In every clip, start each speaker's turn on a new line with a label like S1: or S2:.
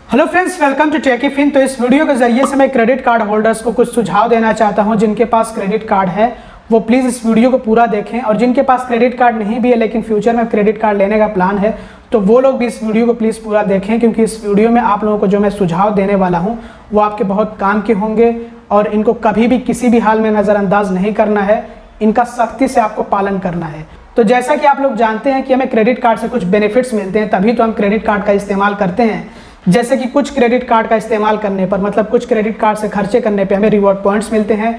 S1: Hello friends, welcome to Techifin. तो इस video के जरिए से मैं क्रेडिट कार्ड होल्डर्स को कुछ सुझाव देना चाहता हूं। जिनके पास क्रेडिट कार्ड है वो प्लीज़ इस वीडियो को पूरा देखें, और जिनके पास क्रेडिट कार्ड नहीं भी है लेकिन फ्यूचर में क्रेडिट कार्ड लेने का प्लान है तो वो लोग भी इस वीडियो को प्लीज़ पूरा देखें, क्योंकि इस वीडियो में आप लोगों को जो मैं सुझाव देने वाला हूँ वो आपके बहुत काम के होंगे और इनको कभी भी किसी भी हाल में नज़रअंदाज नहीं करना है। इनका सख्ती से आपको पालन करना है। तो जैसा कि आप लोग जानते हैं कि हमें क्रेडिट कार्ड से कुछ बेनिफिट्स मिलते हैं, तभी तो हम क्रेडिट कार्ड का इस्तेमाल करते हैं। जैसे कि कुछ क्रेडिट कार्ड का इस्तेमाल करने पर, मतलब कुछ क्रेडिट कार्ड से खर्चे करने पे हमें रिवॉर्ड पॉइंट्स मिलते हैं,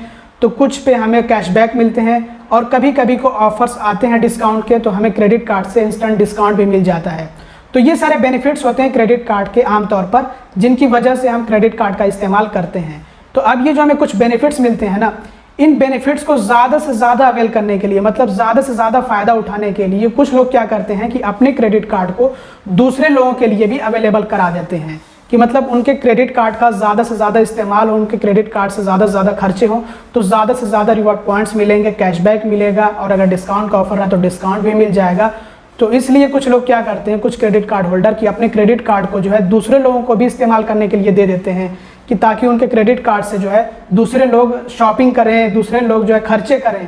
S1: तो कुछ पे हमें कैशबैक मिलते हैं, और कभी कभी को ऑफर्स आते हैं डिस्काउंट के, तो हमें क्रेडिट कार्ड से इंस्टेंट डिस्काउंट भी मिल जाता है। तो ये सारे बेनिफिट्स होते हैं क्रेडिट कार्ड के आमतौर पर, जिनकी वजह से हम क्रेडिट कार्ड का इस्तेमाल करते हैं। तो अब ये जो हमें कुछ बेनिफिट्स मिलते हैं ना, इन बेनिफिट्स को ज़्यादा से ज़्यादा अवेल करने के लिए, मतलब ज़्यादा से ज़्यादा फ़ायदा उठाने के लिए कुछ लोग क्या करते हैं कि अपने क्रेडिट कार्ड को दूसरे लोगों के लिए भी अवेलेबल करा देते हैं, कि मतलब उनके क्रेडिट कार्ड का ज़्यादा से ज़्यादा इस्तेमाल हो, उनके क्रेडिट कार्ड से ज़्यादा खर्चे हों तो ज़्यादा से ज़्यादा रिवॉर्ड पॉइंट्स मिलेंगे, कैशबैक मिलेगा, और अगर डिस्काउंट का ऑफर है तो डिस्काउंट भी मिल जाएगा। तो इसलिए कुछ लोग क्या करते हैं, कुछ क्रेडिट कार्ड होल्डर कि अपने क्रेडिट कार्ड को जो है दूसरे लोगों को भी इस्तेमाल करने के लिए दे देते हैं, कि ताकि उनके क्रेडिट कार्ड से जो है दूसरे लोग शॉपिंग करें, दूसरे लोग जो है खर्चे करें,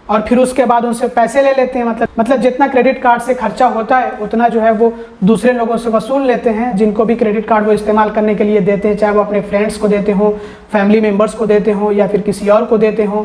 S1: और फिर उसके बाद उनसे पैसे ले लेते हैं। मतलब जितना क्रेडिट कार्ड से खर्चा होता है उतना जो है वो दूसरे लोगों से वसूल लेते हैं, जिनको भी क्रेडिट कार्ड वो इस्तेमाल करने के लिए देते हैं, चाहे वो अपने फ्रेंड्स को देते हों, फैमिली मेम्बर्स को देते हों, या फिर किसी और को देते हों।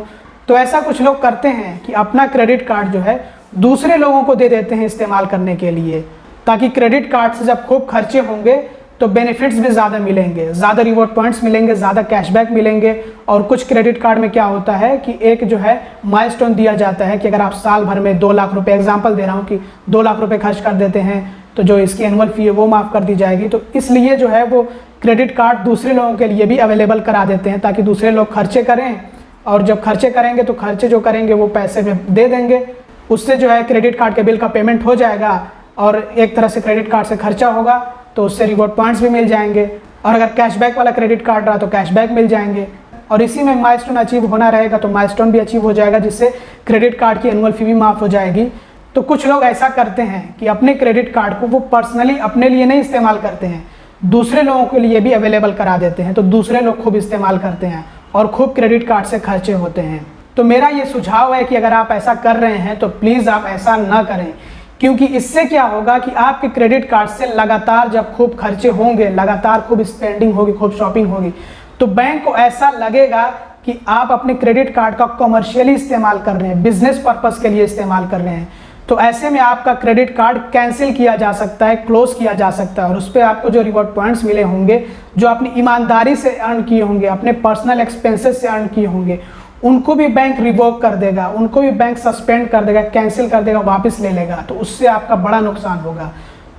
S1: तो ऐसा कुछ लोग करते हैं कि अपना क्रेडिट कार्ड जो है दूसरे लोगों को दे देते हैं इस्तेमाल करने के लिए, ताकि क्रेडिट कार्ड से जब खूब खर्चे होंगे तो बेनिफिट्स भी ज़्यादा मिलेंगे, ज़्यादा रिवॉर्ड पॉइंट्स मिलेंगे, ज़्यादा कैशबैक मिलेंगे। और कुछ क्रेडिट कार्ड में क्या होता है कि एक जो है माइलस्टोन दिया जाता है कि अगर आप साल भर में 2 लाख रुपए, एग्जांपल दे रहा हूँ कि 2 लाख रुपए खर्च कर देते हैं तो जो इसकी एनुअल फी है वो माफ़ कर दी जाएगी। तो इसलिए जो है वो क्रेडिट कार्ड दूसरे लोगों के लिए भी अवेलेबल करा देते हैं, ताकि दूसरे लोग खर्चे करें, और जब खर्चे करेंगे तो खर्चे जो करेंगे वो पैसे में दे देंगे, उससे जो है क्रेडिट कार्ड के बिल का पेमेंट हो जाएगा, और एक तरह से क्रेडिट कार्ड से खर्चा होगा तो उससे रिवॉर्ड पॉइंट्स भी मिल जाएंगे, और अगर कैशबैक वाला क्रेडिट कार्ड रहा तो कैशबैक मिल जाएंगे, और इसी में माइलस्टोन अचीव होना रहेगा तो माइलस्टोन भी अचीव हो जाएगा, जिससे क्रेडिट कार्ड की एनुअल फी भी माफ़ हो जाएगी। तो कुछ लोग ऐसा करते हैं कि अपने क्रेडिट कार्ड को वो पर्सनली अपने लिए नहीं इस्तेमाल करते हैं, दूसरे लोगों के लिए भी अवेलेबल करा देते हैं, तो दूसरे लोग खूब इस्तेमाल करते हैं और खूब क्रेडिट कार्ड से खर्चे होते हैं। तो मेरा ये सुझाव है कि अगर आप ऐसा कर रहे हैं तो प्लीज़ आप ऐसा ना करें, क्योंकि इससे क्या होगा कि आपके क्रेडिट कार्ड से लगातार जब खूब खर्चे होंगे, लगातार खूब स्पेंडिंग होगी, खूब शॉपिंग होगी, तो बैंक को ऐसा लगेगा कि आप अपने क्रेडिट कार्ड का कमर्शियली इस्तेमाल कर रहे हैं, बिजनेस पर्पस के लिए इस्तेमाल कर रहे हैं। तो ऐसे में आपका क्रेडिट कार्ड कैंसिल किया जा सकता है, क्लोज किया जा सकता है, और उस पर आपको जो रिवॉर्ड पॉइंट्स मिले होंगे, जो अपनी ईमानदारी से अर्न किए होंगे, अपने पर्सनल एक्सपेंसेस से अर्न किए होंगे, उनको भी बैंक रिवोक कर देगा, उनको भी बैंक सस्पेंड कर देगा, कैंसिल कर देगा, वापस ले लेगा। तो उससे आपका बड़ा नुकसान होगा।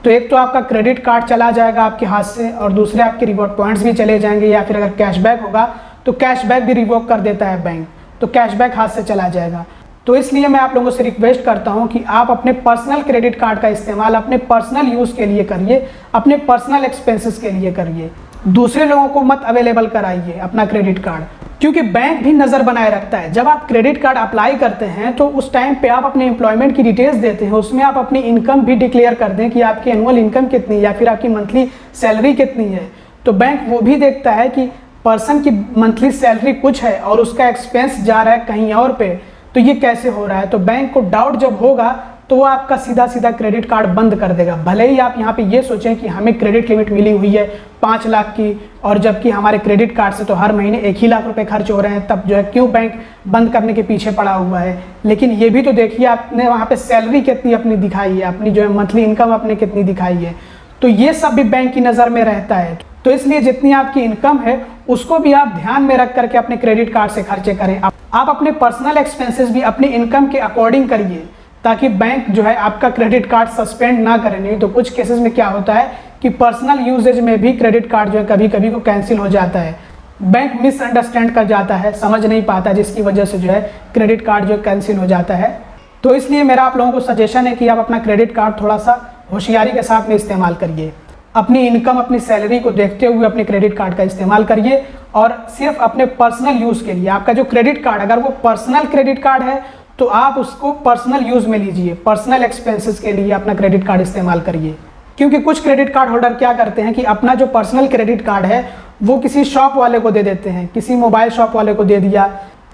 S1: तो एक तो आपका क्रेडिट कार्ड चला जाएगा आपके हाथ से, और दूसरे आपके रिवॉर्ड पॉइंट्स भी चले जाएंगे, या फिर अगर कैशबैक होगा तो कैशबैक भी रिवोक कर देता है बैंक, तो कैशबैक हाथ से चला जाएगा। तो इसलिए मैं आप लोगों से रिक्वेस्ट करता हूं कि आप अपने पर्सनल क्रेडिट कार्ड का इस्तेमाल अपने पर्सनल यूज़ के लिए करिए, अपने पर्सनल एक्सपेंसेस के लिए करिए, दूसरे लोगों को मत अवेलेबल कराइए अपना क्रेडिट कार्ड, क्योंकि बैंक भी नज़र बनाए रखता है। जब आप क्रेडिट कार्ड अप्लाई करते हैं तो उस टाइम पे आप अपने एम्प्लॉयमेंट की डिटेल्स देते हैं, उसमें आप अपनी इनकम भी डिक्लेयर कर दें कि आपकी एनुअल इनकम कितनी है या फिर आपकी मंथली सैलरी कितनी है। तो बैंक वो भी देखता है कि पर्सन की मंथली सैलरी कुछ है और उसका एक्सपेंस जा रहा है कहीं और पे, तो ये कैसे हो रहा है। तो बैंक को डाउट जब होगा तो वो आपका सीधा क्रेडिट कार्ड बंद कर देगा। भले ही आप यहाँ पे ये सोचें कि हमें क्रेडिट लिमिट मिली हुई है 5 लाख की, और जबकि हमारे क्रेडिट कार्ड से तो हर महीने 1 ही लाख रुपए खर्च हो रहे हैं, तब जो है क्यों बैंक बंद करने के पीछे पड़ा हुआ है। लेकिन ये भी तो देखिए आपने वहाँ पे सैलरी कितनी अपनी दिखाई है, अपनी जो है मंथली इनकम आपने कितनी दिखाई है, तो ये सब भी बैंक की नज़र में रहता है। तो इसलिए जितनी आपकी इनकम है उसको भी आप ध्यान में रख करके अपने क्रेडिट कार्ड से खर्चे करें। आप अपने पर्सनल एक्सपेंसेस भी अपनी इनकम के अकॉर्डिंग करिए, ताकि बैंक जो है आपका क्रेडिट कार्ड सस्पेंड ना करे। नहीं तो कुछ केसेस में क्या होता है कि पर्सनल यूजेज में भी क्रेडिट कार्ड जो है कभी कभी को कैंसिल हो जाता है, बैंक मिसअंडरस्टैंड कर जाता है, समझ नहीं पाता, जिसकी वजह से जो है क्रेडिट कार्ड जो कैंसिल हो जाता है। तो इसलिए मेरा आप लोगों को सजेशन है कि आप अपना क्रेडिट कार्ड थोड़ा सा होशियारी के साथ में इस्तेमाल करिए, अपनी इनकम, अपनी सैलरी को देखते हुए अपने क्रेडिट कार्ड का इस्तेमाल करिए, और सिर्फ अपने पर्सनल यूज़ के लिए। आपका जो क्रेडिट कार्ड अगर वो पर्सनल क्रेडिट कार्ड है तो आप उसको पर्सनल यूज़ में लीजिए, पर्सनल एक्सपेंसेस के लिए अपना क्रेडिट कार्ड इस्तेमाल करिए। क्योंकि कुछ क्रेडिट कार्ड होल्डर क्या करते हैं कि अपना जो पर्सनल क्रेडिट कार्ड है वो किसी शॉप वाले को दे देते हैं, किसी मोबाइल शॉप वाले को दे दिया।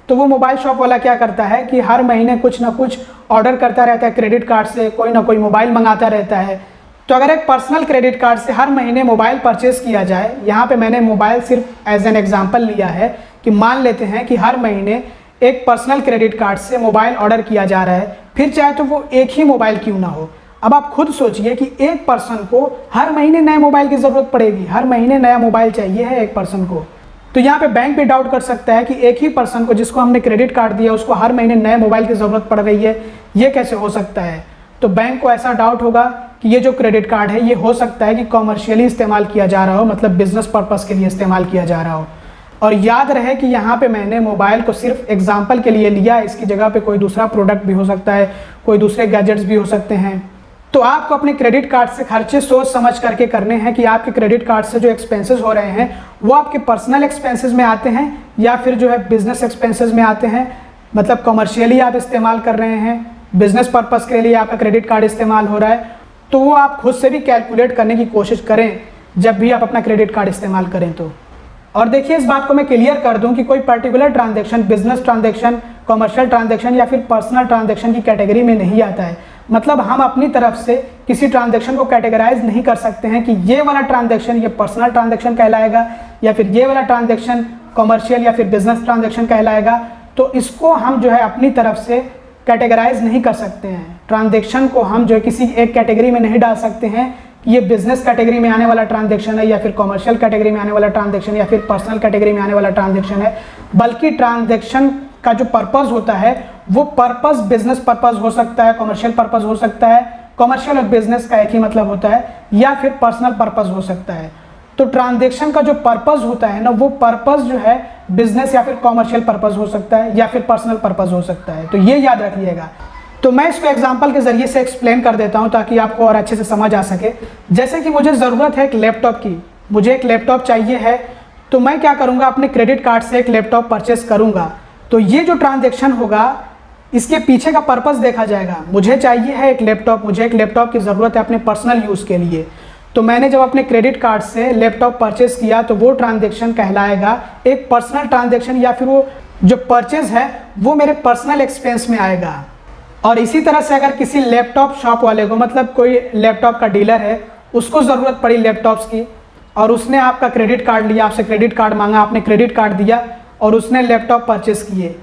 S1: तो वो मोबाइल शॉप वाला क्या करता है कि हर महीने कुछ ना कुछ ऑर्डर करता रहता है क्रेडिट कार्ड से, कोई ना कोई मोबाइल मंगाता रहता है। तो अगर एक पर्सनल क्रेडिट कार्ड से हर महीने मोबाइल परचेस किया जाए, यहाँ पे मैंने मोबाइल सिर्फ एज एन एग्जांपल लिया है कि मान लेते हैं कि हर महीने एक पर्सनल क्रेडिट कार्ड से मोबाइल ऑर्डर किया जा रहा है, फिर चाहे तो वो एक ही मोबाइल क्यों ना हो। अब आप खुद सोचिए कि एक पर्सन को हर महीने नए मोबाइल की ज़रूरत पड़ेगी, हर महीने नया मोबाइल चाहिए है एक पर्सन को। तो यहाँ पे बैंक भी डाउट कर सकता है कि एक ही पर्सन को जिसको हमने क्रेडिट कार्ड दिया उसको हर महीने नए मोबाइल की ज़रूरत पड़ रही है, ये कैसे हो सकता है। तो बैंक को ऐसा डाउट होगा कि ये जो क्रेडिट कार्ड है ये हो सकता है कि कॉमर्शियली इस्तेमाल किया जा रहा हो, मतलब बिजनेस पर्पज़ के लिए इस्तेमाल किया जा रहा हो। और याद रहे कि यहाँ पे मैंने मोबाइल को सिर्फ एग्जाम्पल के लिए लिया, इसकी जगह पे कोई दूसरा प्रोडक्ट भी हो सकता है, कोई दूसरे गैजेट्स भी हो सकते हैं। तो आपको अपने क्रेडिट कार्ड से खर्चे सोच समझ करके करने हैं कि आपके क्रेडिट कार्ड से जो एक्सपेंसेस हो रहे हैं वो आपके पर्सनल एक्सपेंसेस में आते हैं या फिर जो है बिजनेस एक्सपेंसेस में आते हैं, मतलब कमर्शियली आप इस्तेमाल कर रहे हैं, बिजनेस पर्पज़ के लिए आपका क्रेडिट कार्ड इस्तेमाल हो रहा है। तो वो आप खुद से भी कैलकुलेट करने की कोशिश करें जब भी आप अपना क्रेडिट कार्ड इस्तेमाल करें तो। और देखिए इस बात को मैं क्लियर कर दूं कि कोई particular transaction business transaction, commercial transaction या फिर पर्सनल ट्रांजैक्शन की कैटेगरी में नहीं आता है। मतलब हम अपनी तरफ से किसी ट्रांजैक्शन को कैटेगराइज नहीं कर सकते हैं कि ये वाला ट्रांजैक्शन ये पर्सनल ट्रांजैक्शन कहलाएगा या फिर ये वाला ट्रांजैक्शन कमर्शियल या फिर बिजनेस ट्रांजैक्शन कहलाएगा। तो इसको हम जो है अपनी तरफ से कैटेगराइज नहीं कर सकते हैं। ट्रांजैक्शन को हम जो है किसी एक कैटेगरी में नहीं डाल सकते हैं कि ये बिजनेस कैटेगरी में आने वाला ट्रांजैक्शन है या फिर कमर्शियल कैटेगरी में आने वाला ट्रांजैक्शन या फिर पर्सनल कैटेगरी में आने वाला ट्रांजैक्शन है। बल्कि ट्रांजैक्शन का जो पर्पज़ होता है वो पर्पज़ बिजनेस पर्पज़ हो सकता है, कमर्शियल पर्पज़ हो सकता है, कमर्शियल और बिजनेस का एक ही मतलब होता है, या फिर पर्सनल पर्पज़ हो सकता है। तो ट्रांजैक्शन का जो पर्पज़ होता है ना वो पर्पज़ जो है बिजनेस या फिर कमर्शियल पर्पज़ हो सकता है या फिर पर्सनल पर्पज़ हो सकता है। तो ये याद रखिएगा। तो मैं इसको एग्जांपल के ज़रिए से एक्सप्लेन कर देता हूं ताकि आपको और अच्छे से समझ आ सके। जैसे कि मुझे ज़रूरत है एक लैपटॉप की, मुझे एक लैपटॉप चाहिए है, तो मैं क्या करूंगा, अपने क्रेडिट कार्ड से एक लैपटॉप परचेस करूंगा। तो ये जो ट्रांजैक्शन होगा इसके पीछे का पर्पज़ देखा जाएगा। मुझे चाहिए है एक लैपटॉप, मुझे एक लैपटॉप की ज़रूरत है अपने पर्सनल यूज़ के लिए। तो मैंने जब अपने क्रेडिट कार्ड से लैपटॉप परचेस किया तो वो ट्रांजैक्शन कहलाएगा एक पर्सनल ट्रांजैक्शन, या फिर वो जो परचेज है वो मेरे पर्सनल एक्सपेंस में आएगा। और इसी तरह से अगर किसी लैपटॉप शॉप वाले को, मतलब कोई लैपटॉप का डीलर है, उसको ज़रूरत पड़ी लैपटॉप्स की और उसने आपका क्रेडिट कार्ड लिया, आपसे क्रेडिट कार्ड मांगा, आपने क्रेडिट कार्ड दिया और उसने लैपटॉप परचेस किए।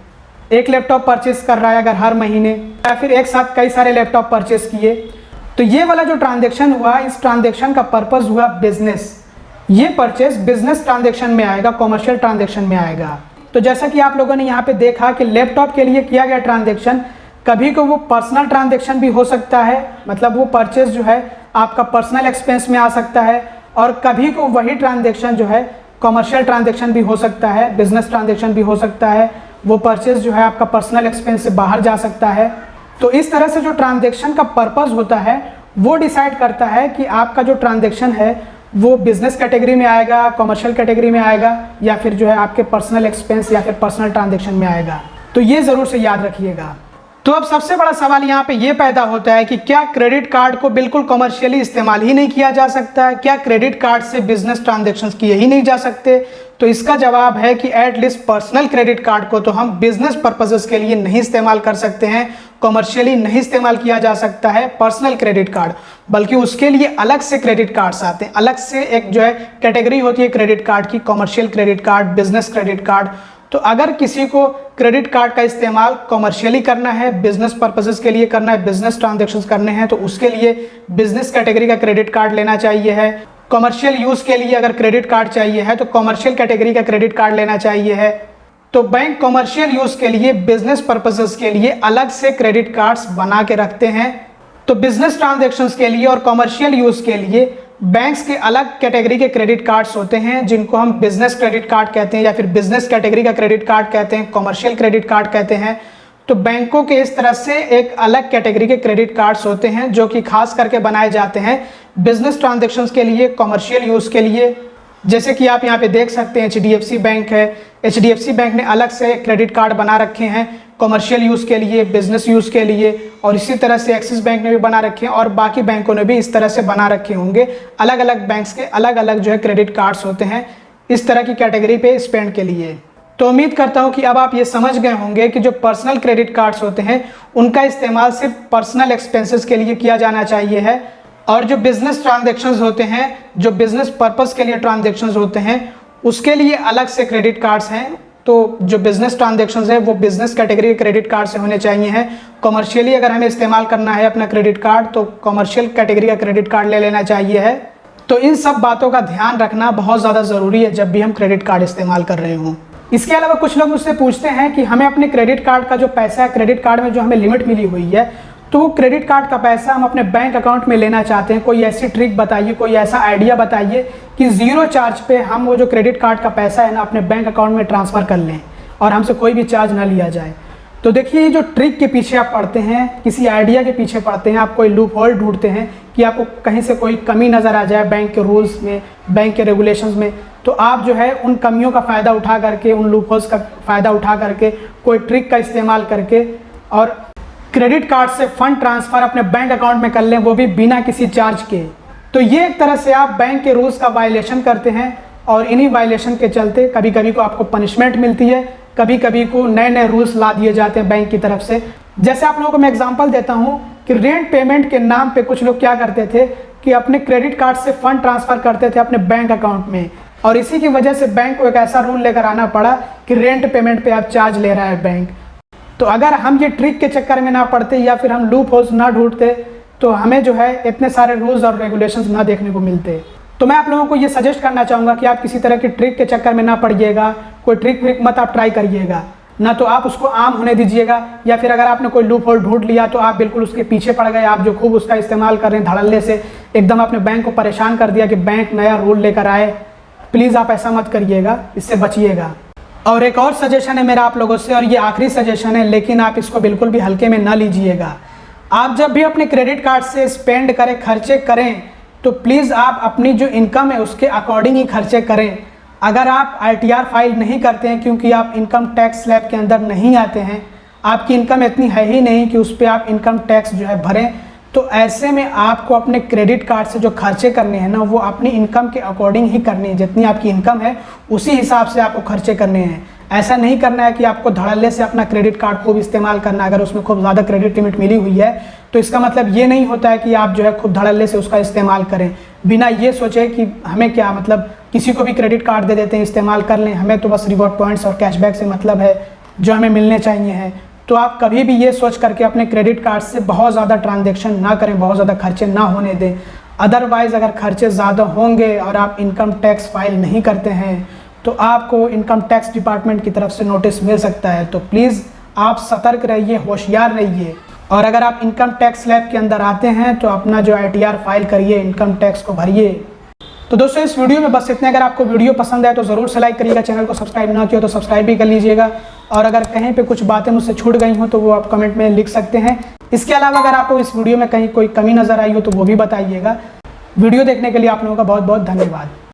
S1: एक लैपटॉप परचेस कर रहा है अगर हर महीने, या फिर एक साथ कई सारे लैपटॉप परचेस किए, तो ये वाला जो ट्रांजैक्शन हुआ, इस ट्रांजैक्शन का पर्पज़ हुआ बिजनेस। ये परचेस बिजनेस ट्रांजैक्शन में आएगा, कॉमर्शियल ट्रांजैक्शन में आएगा। तो जैसा कि आप लोगों ने यहाँ पे देखा कि लैपटॉप के लिए किया गया ट्रांजैक्शन कभी को वो पर्सनल ट्रांजैक्शन भी हो सकता है, मतलब वो परचेस जो है आपका पर्सनल एक्सपेंस में आ सकता है, और कभी को वही ट्रांजैक्शन जो है कमर्शियल ट्रांजैक्शन भी हो सकता है, बिजनेस ट्रांजैक्शन भी हो सकता है, वो परचेस जो है आपका पर्सनल एक्सपेंस से बाहर जा सकता है। तो इस तरह से जो ट्रांजैक्शन का पर्पज़ होता है वो डिसाइड करता है कि आपका जो ट्रांजैक्शन है वो बिजनेस कैटेगरी में आएगा, कमर्शियल कैटेगरी में आएगा, या फिर जो है आपके पर्सनल एक्सपेंस या फिर पर्सनल ट्रांजैक्शन में आएगा। तो ये ज़रूर से याद रखिएगा। तो अब सबसे बड़ा सवाल यहाँ पे ये पैदा होता है कि क्या क्रेडिट कार्ड को बिल्कुल कमर्शियली इस्तेमाल ही नहीं किया जा सकता है? क्या क्रेडिट कार्ड से बिजनेस ट्रांजैक्शंस किए ही नहीं जा सकते? तो इसका जवाब है कि एटलीस्ट पर्सनल क्रेडिट कार्ड को तो हम बिजनेस पर्पसेस के लिए नहीं इस्तेमाल कर सकते हैं, कमर्शियली नहीं इस्तेमाल किया जा सकता है पर्सनल क्रेडिट कार्ड, बल्कि उसके लिए अलग से क्रेडिट कार्ड्स आते हैं, अलग से एक जो है कैटेगरी होती है क्रेडिट कार्ड की, commercial credit card, business credit card. तो अगर किसी को क्रेडिट कार्ड का इस्तेमाल कमर्शियली करना है, बिजनेस पर्पसेस के लिए करना है, बिजनेस ट्रांजैक्शंस करने हैं, तो उसके लिए बिजनेस कैटेगरी का क्रेडिट कार्ड लेना चाहिए है। कमर्शियल यूज़ के लिए अगर क्रेडिट कार्ड चाहिए है तो कमर्शियल कैटेगरी का क्रेडिट कार्ड लेना चाहिए है। तो बैंक कमर्शियल यूज़ के लिए, बिजनेस पर्पसेस के लिए अलग से क्रेडिट कार्ड्स बना के रखते हैं। तो बिजनेस ट्रांजैक्शंस के लिए और कमर्शियल यूज़ के लिए बैंक्स के अलग कैटेगरी के क्रेडिट कार्ड्स होते हैं जिनको हम बिजनेस क्रेडिट कार्ड कहते हैं, या फिर बिजनेस कैटेगरी का क्रेडिट कार्ड कहते हैं, कमर्शियल क्रेडिट कार्ड कहते हैं। तो बैंकों के इस तरह से एक अलग कैटेगरी के क्रेडिट कार्ड्स होते हैं जो कि खास करके बनाए जाते हैं बिजनेस ट्रांजैक्शंस के लिए, कमर्शियल यूज़ के लिए। जैसे कि आप यहाँ पे देख सकते हैं HDFC बैंक है, HDFC बैंक ने अलग से क्रेडिट कार्ड बना रखे हैं कॉमर्शियल यूज़ के लिए, बिजनेस यूज़ के लिए, और इसी तरह से एक्सिस बैंक ने भी बना रखे हैं और बाकी बैंकों ने भी इस तरह से बना रखे होंगे। अलग अलग बैंक्स के अलग अलग जो है क्रेडिट कार्ड्स होते हैं इस तरह की कैटेगरी पे स्पेंड के लिए। तो उम्मीद करता हूँ कि अब आप ये समझ गए होंगे कि जो पर्सनल क्रेडिट कार्ड्स होते हैं उनका इस्तेमाल सिर्फ पर्सनल एक्सपेंसेस के लिए किया जाना चाहिए है, और जो बिजनेस ट्रांजेक्शन्स होते हैं, जो बिजनेस पर्पस के लिए ट्रांजेक्शन्स होते हैं, उसके लिए अलग से क्रेडिट कार्ड्स हैं। तो जो बिजनेस ट्रांजेक्शन्स है वो बिजनेस कैटेगरी के क्रेडिट कार्ड से होने चाहिए हैं। कॉमर्शियली अगर हमें इस्तेमाल करना है अपना क्रेडिट कार्ड तो कॉमर्शियल कैटेगरी का क्रेडिट कार्ड ले लेना चाहिए है। तो इन सब बातों का ध्यान रखना बहुत ज़्यादा ज़रूरी है जब भी हम क्रेडिट कार्ड इस्तेमाल कर रहे हों। इसके अलावा कुछ लोग मुझसे पूछते हैं कि हमें अपने क्रेडिट कार्ड का जो पैसा है, क्रेडिट कार्ड में जो हमें लिमिट मिली हुई है, तो वो क्रेडिट कार्ड का पैसा हम अपने बैंक अकाउंट में लेना चाहते हैं। कोई ऐसी ट्रिक बताइए, कोई ऐसा आइडिया बताइए कि ज़ीरो चार्ज पे हम वो जो क्रेडिट कार्ड का पैसा है ना अपने बैंक अकाउंट में ट्रांसफ़र कर लें और हमसे कोई भी चार्ज ना लिया जाए। तो देखिए, ये जो ट्रिक के पीछे आप पढ़ते हैं, किसी आइडिया के पीछे पढ़ते हैं, आप कोई लूप होल ढूंढते हैं कि आपको कहीं से कोई कमी नज़र आ जाए बैंक के रूल्स में, बैंक के रेगुलेशंस में, तो आप जो है उन कमियों का फ़ायदा उठा करके, उन लूप होल्स का फ़ायदा उठा करके, कोई ट्रिक का इस्तेमाल करके और क्रेडिट कार्ड से फंड ट्रांसफ़र अपने बैंक अकाउंट में कर लें, वो भी बिना किसी चार्ज के। तो ये एक तरह से आप बैंक के रूल्स का वायलेशन करते हैं और इन्हीं वायलेशन के चलते कभी कभी को आपको पनिशमेंट मिलती है, कभी कभी को नए नए रूल्स ला दिए जाते हैं बैंक की तरफ से। जैसे आप लोगों को मैं एग्जांपल देता हूं कि रेंट पेमेंट के नाम पे कुछ लोग क्या करते थे कि अपने क्रेडिट कार्ड से फंड ट्रांसफ़र करते थे अपने बैंक अकाउंट में, और इसी की वजह से बैंक को एक ऐसा रूल लेकर आना पड़ा कि रेंट पेमेंट पे आप चार्ज ले रहा है बैंक। तो अगर हम ये ट्रिक के चक्कर में ना पड़ते या फिर हम लूप होल्स ना ढूंढते तो हमें जो है इतने सारे रूल्स और रेगुलेशंस ना देखने को मिलते। तो मैं आप लोगों को ये सजेस्ट करना चाहूँगा कि आप किसी तरह की ट्रिक के चक्कर में ना पड़िएगा, कोई ट्रिक व्रिक मत आप ट्राई करिएगा, ना तो आप उसको आम होने दीजिएगा, या फिर अगर आपने कोई लूप होल ढूंढ लिया तो आप बिल्कुल उसके पीछे पड़ गए, आप जो खूब उसका इस्तेमाल कर रहे हैं धड़ल्ले से, एकदम अपने बैंक को परेशान कर दिया कि बैंक नया रूल लेकर आए। प्लीज़ आप ऐसा मत करिएगा, इससे बचिएगा। और एक और सजेशन है मेरा आप लोगों से, और ये आखिरी सजेशन है, लेकिन आप इसको बिल्कुल भी हल्के में ना लीजिएगा। आप जब भी अपने क्रेडिट कार्ड से स्पेंड करें, खर्चे करें, तो प्लीज़ आप अपनी जो इनकम है उसके अकॉर्डिंग ही खर्चे करें। अगर आप ITR फाइल नहीं करते हैं क्योंकि आप इनकम टैक्स स्लैब के अंदर नहीं आते हैं, आपकी इनकम इतनी है ही नहीं कि उस पर आप इनकम टैक्स जो है भरें, तो ऐसे में आपको अपने क्रेडिट कार्ड से जो खर्चे करने हैं ना वो अपनी इनकम के अकॉर्डिंग ही करने हैं। जितनी आपकी इनकम है उसी हिसाब से आपको खर्चे करने हैं। ऐसा नहीं करना है कि आपको धड़ल्ले से अपना क्रेडिट कार्ड खूब इस्तेमाल करना। अगर उसमें खूब ज़्यादा क्रेडिट लिमिट मिली हुई है तो इसका मतलब ये नहीं होता है कि आप जो है खूब धड़ल्ले से उसका इस्तेमाल करें बिना ये सोचे कि हमें क्या मतलब, किसी को भी क्रेडिट कार्ड दे देते हैं इस्तेमाल कर लें, हमें तो बस रिवॉर्ड पॉइंट्स और कैशबैक से मतलब है जो हमें मिलने चाहिए हैं। तो आप कभी भी ये सोच करके अपने क्रेडिट कार्ड से बहुत ज़्यादा ट्रांजैक्शन ना करें, बहुत ज़्यादा खर्चे ना होने दें। अदरवाइज़ अगर खर्चे ज़्यादा होंगे और आप इनकम टैक्स फाइल नहीं करते हैं तो आपको इनकम टैक्स डिपार्टमेंट की तरफ से नोटिस मिल सकता है। तो प्लीज़ आप सतर्क रहिए, होशियार रहिए, और अगर आप इनकम टैक्स स्लैब के अंदर आते हैं तो अपना जो ITR फाइल करिए, इनकम टैक्स को भरिए। तो दोस्तों इस वीडियो में बस इतने। अगर आपको वीडियो पसंद आए तो ज़रूर से लाइक करिएगा, चैनल को सब्सक्राइब ना किया तो सब्सक्राइब भी कर लीजिएगा, और अगर कहीं पे कुछ बातें मुझसे छूट गई हों तो वो आप कमेंट में लिख सकते हैं। इसके अलावा अगर आपको इस वीडियो में कहीं कोई कमी नज़र आई हो तो वो भी बताइएगा। वीडियो देखने के लिए आप लोगों का बहुत बहुत धन्यवाद।